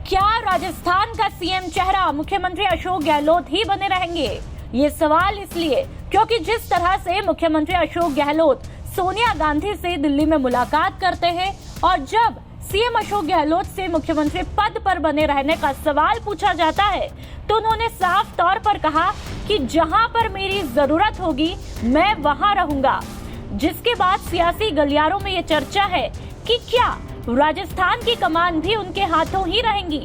क्या राजस्थान का सीएम चेहरा मुख्यमंत्री अशोक गहलोत ही बने रहेंगे? ये सवाल इसलिए क्योंकि जिस तरह से मुख्यमंत्री अशोक गहलोत सोनिया गांधी से दिल्ली में मुलाकात करते हैं और जब सीएम अशोक गहलोत से मुख्यमंत्री पद पर बने रहने का सवाल पूछा जाता है तो उन्होंने साफ तौर पर कहा कि जहां पर मेरी जरूरत होगी मैं वहां रहूंगा। जिसके बाद सियासी गलियारों में ये चर्चा है कि क्या राजस्थान की कमान भी उनके हाथों ही रहेंगी,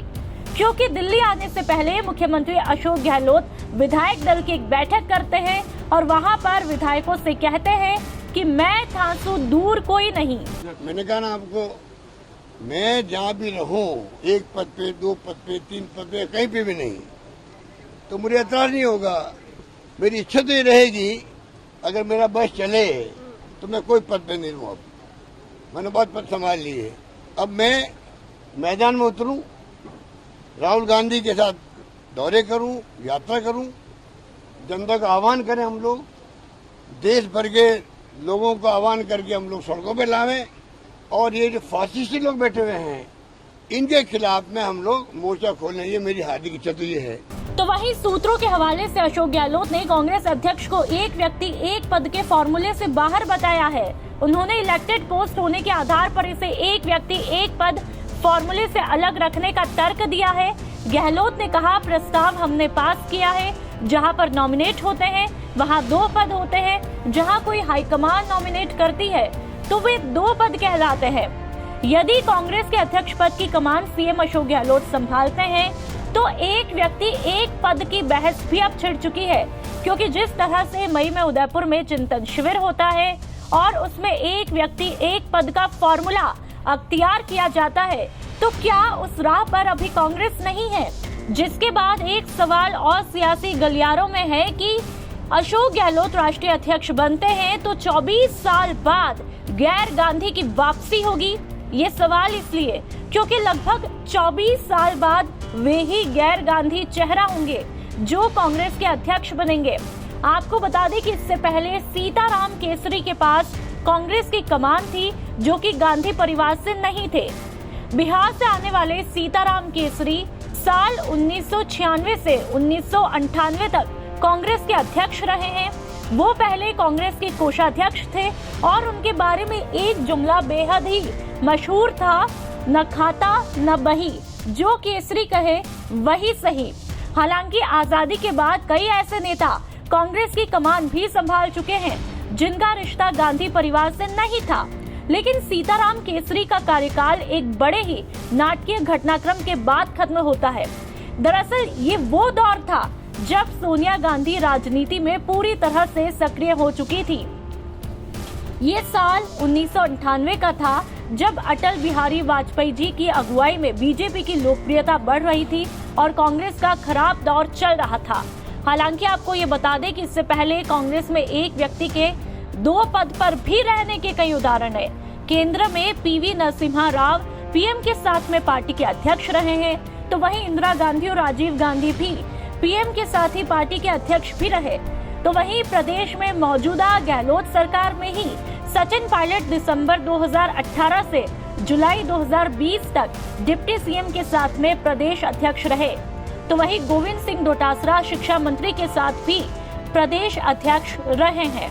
क्योंकि दिल्ली आने से पहले मुख्यमंत्री अशोक गहलोत विधायक दल की एक बैठक करते हैं और वहां पर विधायकों से कहते हैं कि मैं थांसू दूर कोई नहीं। मैंने कहा ना आपको, मैं जहाँ भी रहूं, एक पद पे, दो पद पे, तीन पद पे, कहीं पे भी नहीं, तो मुझे एतराज नहीं होगा। मेरी इच्छा तो ये रहेगी अगर मेरा बस चले तो मैं कोई पद पे नहीं रहूं। अब मैंने बहुत पद संभाल लिए। अब मैं मैदान में उतरूं, राहुल गांधी के साथ दौरे करूं, यात्रा करूं, जनता का आह्वान करें, हम लोग देश भर के लोगों को आह्वान करके हम लोग सड़कों पर लावें और ये जो फासिस्टी लोग बैठे हुए हैं इनके खिलाफ में हम लोग मोर्चा खोलें। ये मेरी हार्दिक इच्छा तो ये है। तो वहीं सूत्रों के हवाले से अशोक गहलोत ने कांग्रेस अध्यक्ष को एक व्यक्ति एक पद के फॉर्मूले से बाहर बताया है। उन्होंने इलेक्टेड पोस्ट होने के आधार पर इसे एक व्यक्ति एक पद फॉर्मूले से अलग रखने का तर्क दिया है। गहलोत ने कहा, प्रस्ताव हमने पास किया है, जहां पर नॉमिनेट होते हैं वहां 2 पद होते हैं, जहां कोई हाईकमान नॉमिनेट करती है तो वे 2 पद कहलाते हैं। यदि कांग्रेस के अध्यक्ष पद की कमान सीएम अशोक गहलोत संभालते हैं तो एक व्यक्ति एक पद की बहस भी अब छिड़ चुकी है, क्योंकि जिस तरह से मई में उदयपुर में चिंतन शिविर होता है और उसमें एक व्यक्ति एक पद का फॉर्मूला अख्तियार किया जाता है, तो क्या उस राह पर अभी कांग्रेस नहीं है? जिसके बाद एक सवाल और सियासी गलियारों में है कि अशोक गहलोत राष्ट्रीय अध्यक्ष बनते हैं तो 24 साल बाद गैर गांधी की वापसी होगी। ये सवाल इसलिए क्योंकि लगभग 24 साल बाद वे ही गैर गांधी चेहरा होंगे जो कांग्रेस के अध्यक्ष बनेंगे। आपको बता दें कि इससे पहले सीताराम केसरी के पास कांग्रेस की कमान थी, जो कि गांधी परिवार से नहीं थे। बिहार से आने वाले सीताराम केसरी साल 1996 से 1998 तक कांग्रेस के अध्यक्ष रहे हैं। वो पहले कांग्रेस के कोषाध्यक्ष थे और उनके बारे में एक जुमला बेहद ही मशहूर था, न खाता न बही, जो केसरी कहे वही सही। हालांकि आजादी के बाद कई ऐसे नेता कांग्रेस की कमान भी संभाल चुके हैं जिनका रिश्ता गांधी परिवार से नहीं था, लेकिन सीताराम केसरी का कार्यकाल एक बड़े ही नाटकीय घटनाक्रम के बाद खत्म होता है। दरअसल ये वो दौर था जब सोनिया गांधी राजनीति में पूरी तरह से सक्रिय हो चुकी थी। ये साल 1998 का था जब अटल बिहारी वाजपेयी जी की अगुवाई में बीजेपी की लोकप्रियता बढ़ रही थी और कांग्रेस का खराब दौर चल रहा था। हालांकि आपको ये बता दें कि इससे पहले कांग्रेस में एक व्यक्ति के 2 पद पर भी रहने के कई उदाहरण है। केंद्र में पीवी नरसिम्हा राव पीएम के साथ में पार्टी के अध्यक्ष रहे हैं, तो वहीं इंदिरा गांधी और राजीव गांधी भी पीएम के साथ ही पार्टी के अध्यक्ष भी रहे। तो वहीं प्रदेश में मौजूदा गहलोत सरकार में ही सचिन पायलट दिसंबर 2018 से जुलाई 2020 तक डिप्टी सीएम के साथ में प्रदेश अध्यक्ष रहे। तो वहीं गोविंद सिंह डोटासरा शिक्षा मंत्री के साथ भी प्रदेश अध्यक्ष रहे हैं।